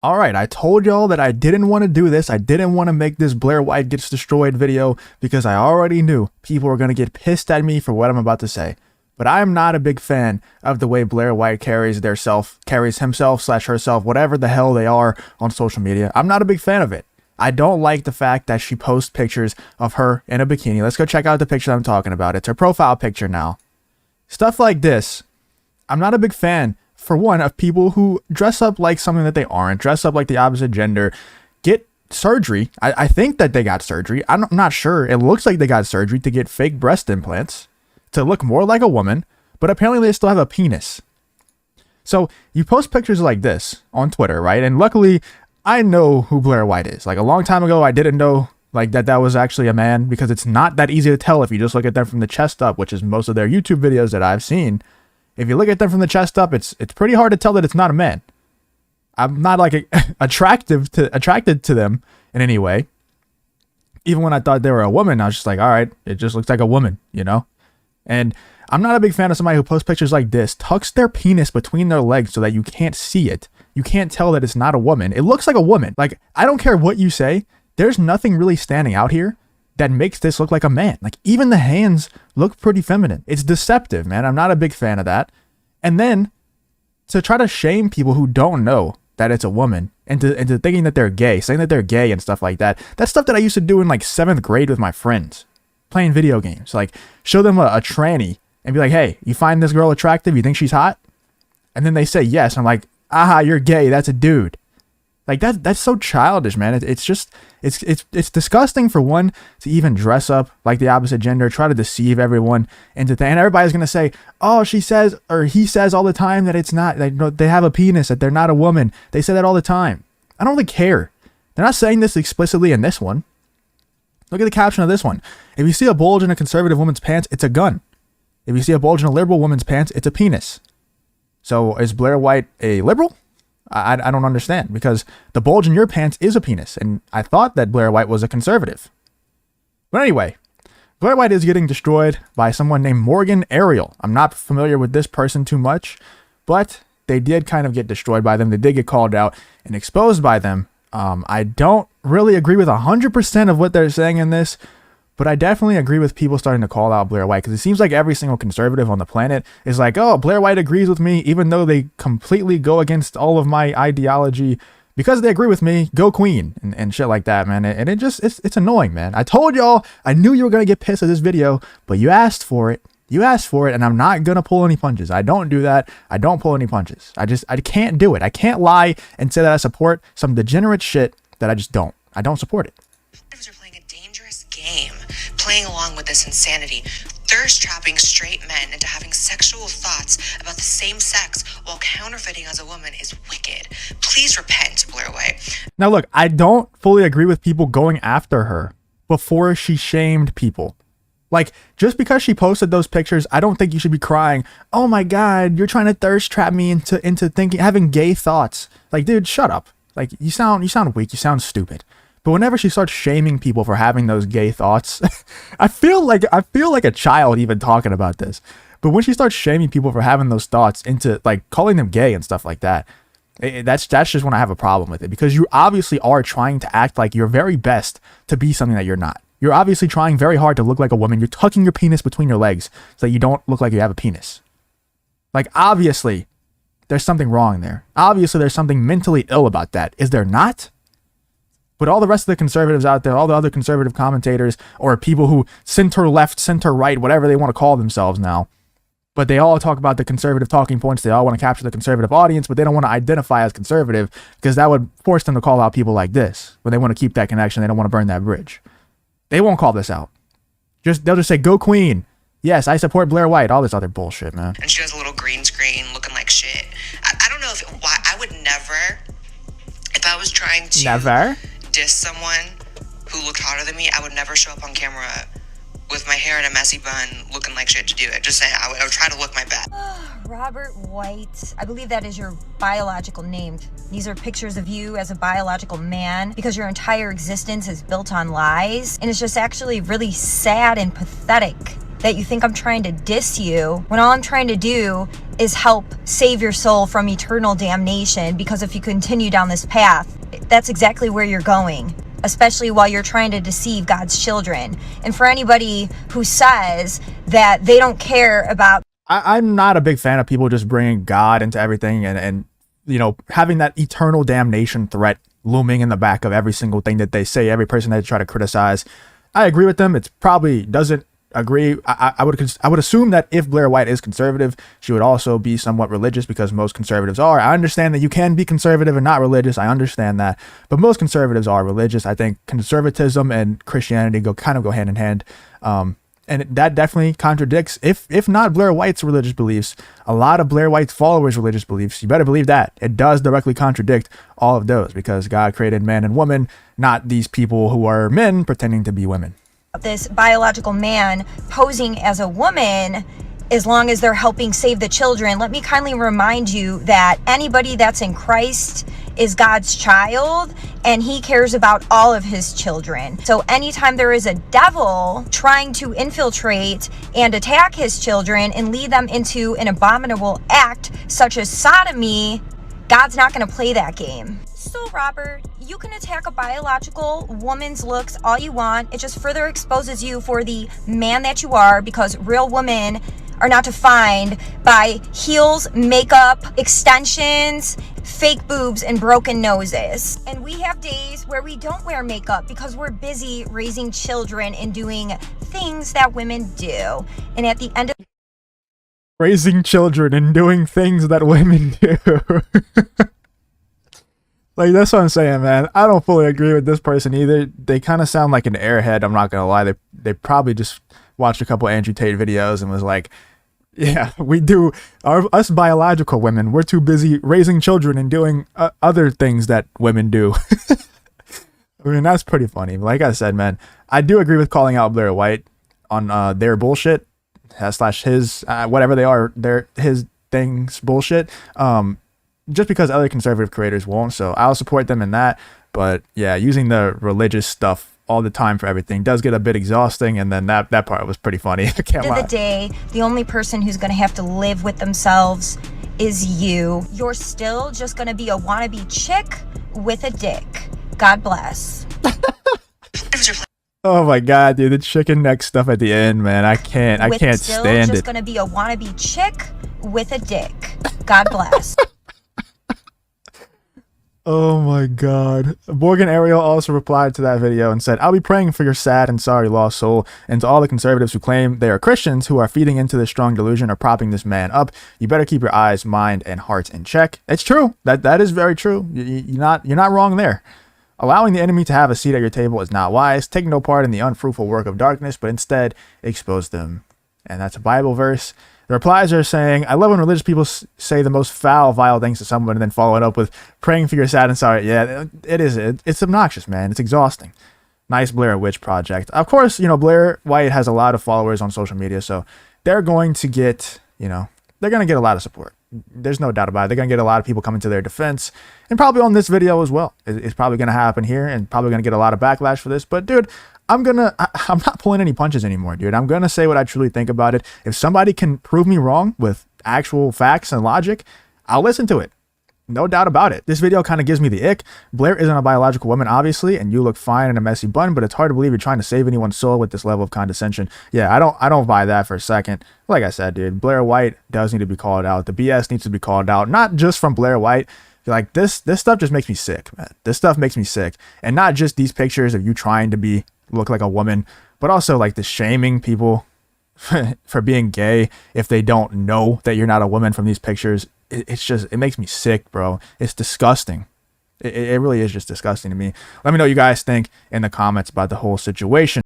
All right, I told y'all that I didn't want to do this. I didn't want to make this Blaire White gets destroyed video because I already knew people were going to get pissed at me for what I'm about to say. But I am not a big fan of the way Blaire White carries himself slash herself, whatever the hell they are on social media. I'm not a big fan of it. I don't like the fact that she posts pictures of her in a bikini. Let's go check out the picture I'm talking about. It's her profile picture now. Stuff like this. I'm not a big fan, for one, of people who dress up like something that they aren't, dress up like the opposite gender, get surgery. I think that they got surgery. I'm not sure. It looks like they got surgery to get fake breast implants to look more like a woman, but apparently they still have a penis. So you post pictures like this on Twitter, right? And luckily, I know who Blaire White is. Like a long time ago, I didn't know like that was actually a man, because it's not that easy to tell if you just look at them from the chest up, which is most of their YouTube videos that I've seen. If you look at them from the chest up, it's pretty hard to tell that it's not a man. I'm not like attracted to them in any way. Even when I thought they were a woman, I was just like, all right, it just looks like a woman, you know? And I'm not a big fan of somebody who posts pictures like this, tucks their penis between their legs so that you can't see it. You can't tell that it's not a woman. It looks like a woman. Like, I don't care what you say. There's nothing really standing out here that makes this look like a man. Like, even the hands look pretty feminine. It's deceptive, man. I'm not a big fan of that. And then to try to shame people who don't know that it's a woman into thinking that they're gay, saying that they're gay and stuff like that. That's stuff that I used to do in like 7th grade with my friends, playing video games. Like, show them a tranny and be like, hey, you find this girl attractive? You think she's hot? And then they say yes. I'm like, aha, you're gay. That's a dude. Like, that's so childish, man. It's just, it's disgusting, for one, to even dress up like the opposite gender, try to deceive everyone into and everybody's going to say, oh, she says, or he says all the time that it's not, they have a penis, that they're not a woman. They say that all the time. I don't really care. They're not saying this explicitly in this one. Look at the caption of this one. If you see a bulge in a conservative woman's pants, it's a gun. If you see a bulge in a liberal woman's pants, it's a penis. So is Blaire White a liberal? I don't understand, because the bulge in your pants is a penis, and I thought that Blaire White was a conservative. But anyway, Blaire White is getting destroyed by someone named Morgan Ariel. I'm not familiar with this person too much, but they did kind of get destroyed by them. They did get called out and exposed by them. I don't really agree with 100% of what they're saying in this, but I definitely agree with people starting to call out Blaire White, because it seems like every single conservative on the planet is like, oh, Blaire White agrees with me, even though they completely go against all of my ideology. Because they agree with me, go Queen, and shit like that, man. And it just, it's annoying, man. I told y'all, I knew you were going to get pissed at this video, but you asked for it. You asked for it, and I'm not going to pull any punches. I don't do that. I don't pull any punches. I can't do it. I can't lie and say that I support some degenerate shit that I just don't. I don't support it. Are playing a dangerous game, playing along with this insanity, thirst trapping straight men into having sexual thoughts about the same sex while counterfeiting as a woman is wicked. Please repent, Blaire White. Now look, I don't fully agree with people going after her before she shamed people. Like, just because she posted those pictures, I don't think you should be crying, oh my god, you're trying to thirst trap me into thinking, having gay thoughts. Like, dude, shut up. Like, you sound weak, you sound stupid. But whenever she starts shaming people for having those gay thoughts, I feel like a child even talking about this. But when she starts shaming people for having those thoughts into like calling them gay and stuff like that, that's just when I have a problem with it, because you obviously are trying to act like your very best to be something that you're not. You're obviously trying very hard to look like a woman. You're tucking your penis between your legs so that you don't look like you have a penis. Like, obviously, there's something wrong there. Obviously, there's something mentally ill about that. Is there not? But all the rest of the conservatives out there, all the other conservative commentators, or people who center left, center right, whatever they want to call themselves now, but they all talk about the conservative talking points. They all want to capture the conservative audience, but they don't want to identify as conservative, because that would force them to call out people like this. But they want to keep that connection. They don't want to burn that bridge. They won't call this out. They'll just say, go Queen. Yes, I support Blaire White. All this other bullshit, man. And she has a little green screen looking like shit. I don't know why I would never, if I was trying to diss someone who looked hotter than me, I would never show up on camera with my hair in a messy bun looking like shit to do it. Just saying, I would try to look my best. Robert White, I believe that is your biological name. These are pictures of you as a biological man, because your entire existence is built on lies. And it's just actually really sad and pathetic that you think I'm trying to diss you when all I'm trying to do is help save your soul from eternal damnation, because if you continue down this path, that's exactly where you're going, especially while you're trying to deceive God's children. And for anybody who says that they don't care about... I'm not a big fan of people just bringing God into everything and you know, having that eternal damnation threat looming in the back of every single thing that they say, every person they try to criticize. I agree with them. It's probably doesn't agree. I would assume that if Blaire White is conservative, she would also be somewhat religious, because most conservatives are. I understand that you can be conservative and not religious. I understand that, but most conservatives are religious. I think conservatism and Christianity go hand in hand. And that definitely contradicts, if not Blaire White's religious beliefs, a lot of Blaire White's followers' religious beliefs. You better believe that. It does directly contradict all of those, because God created man and woman, not these people who are men pretending to be women. This biological man posing as a woman, as long as they're helping save the children. Let me kindly remind you that anybody that's in Christ is God's child, and he cares about all of his children. So anytime there is a devil trying to infiltrate and attack his children and lead them into an abominable act such as sodomy, God's not going to play that game. So Robert, you can attack a biological woman's looks all you want. It just further exposes you for the man that you are, because real women are not defined by heels, makeup, extensions, fake boobs, and broken noses. And we have days where we don't wear makeup because we're busy raising children and doing things that women do. And at the end of... Raising children and doing things that women do. Like, that's what I'm saying, man. I don't fully agree with this person either. They kind of sound like an airhead, I'm not gonna lie. They probably just watched a couple Andrew Tate videos and was like, yeah, we do, us biological women, we're too busy raising children and doing other things that women do. I mean, that's pretty funny. Like I said, man, I do agree with calling out Blaire White on their bullshit, slash his, whatever they are, his things bullshit. Just because other conservative creators won't, so I'll support them in that. But yeah, using the religious stuff all the time for everything does get a bit exhausting, and then that part was pretty funny. I can't lie. At the end of the day, the only person who's going to have to live with themselves is you. You're still just going to be a wannabe chick with a dick. God bless. Oh my god, dude, the chicken neck stuff at the end, man, I can't stand it. Still just going to be a wannabe chick with a dick. God bless. Oh my god. Morgan Ariel also replied to that video and said, I'll be praying for your sad and sorry lost soul, and to all the conservatives who claim they are Christians who are feeding into this strong delusion or propping this man up, you better keep your eyes, mind, and heart in check. It's true. That is very true. You're not wrong there. Allowing the enemy to have a seat at your table is not wise. Take no part in the unfruitful work of darkness, but instead expose them. And that's a Bible verse. The replies are saying, I love when religious people say the most foul, vile things to someone and then follow it up with praying for your sad and sorry. Yeah, it is. It's obnoxious, man. It's exhausting. Nice Blaire Witch project. Of course, Blaire White has a lot of followers on social media, so they're going to get, they're going to get a lot of support. There's no doubt about it. They're going to get a lot of people coming to their defense, and probably on this video as well. It's probably going to happen here, and probably going to get a lot of backlash for this. But dude, I'm not pulling any punches anymore, dude. I'm going to say what I truly think about it. If somebody can prove me wrong with actual facts and logic, I'll listen to it. No doubt about it. This video kind of gives me the ick. Blaire isn't a biological woman, obviously, and you look fine in a messy bun, but it's hard to believe you're trying to save anyone's soul with this level of condescension. Yeah, I don't buy that for a second. Like I said, dude, Blaire White does need to be called out. The BS needs to be called out, not just from Blaire White. Like, this stuff just makes me sick, man. This stuff makes me sick. And not just these pictures of you trying to look like a woman, but also like the shaming people for being gay if they don't know that you're not a woman from these pictures. It makes me sick, bro. It's disgusting. It really is just disgusting to me. Let me know what you guys think in the comments about the whole situation.